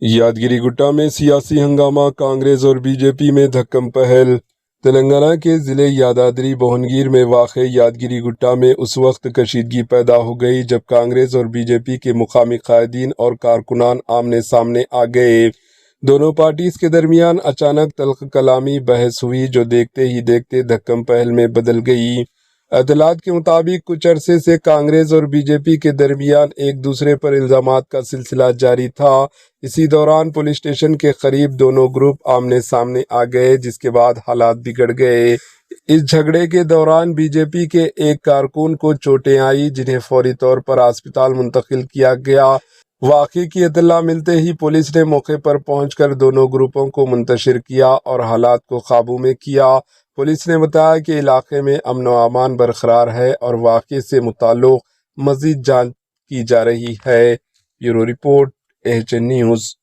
यादगिरी गुट्टा में सियासी हंगामा, कांग्रेस और बीजेपी में धक्कम पहल। तेलंगाना के ज़िले यादाद्री भुवनगिर में वाक़ यादगिरी गुट्टा में उस वक्त कशीदगी पैदा हो गई जब कांग्रेस और बीजेपी के मुकामी कायदीन और कारकुनान आमने सामने आ गए। दोनों पार्टीज के दरमियान अचानक तल्ख कलामी बहस हुई जो देखते ही देखते धक्कम पहल में बदल गई। अदलात के मुताबिक कुछ अरसे से कांग्रेस और बीजेपी के दरमियान एक दूसरे पर इल्जामात का सिलसिला जारी था। इसी दौरान पुलिस स्टेशन के करीब दोनों ग्रुप आमने सामने आ गए, जिसके बाद हालात बिगड़ गए। इस झगड़े के दौरान बीजेपी के एक कारकुन को चोटें आई, जिन्हें फौरी तौर पर अस्पताल मुंतकिल किया गया। वाक़े की इत्तला मिलते ही पुलिस ने मौके पर पहुंचकर दोनों ग्रुपों को मुंतशिर किया और हालात को काबू में किया। पुलिस ने बताया कि इलाके में अमन व अमान बरकरार है और वाक़े से मुताल्लिक़ मज़ीद जांच की जा रही है। Bureau report, AHN news.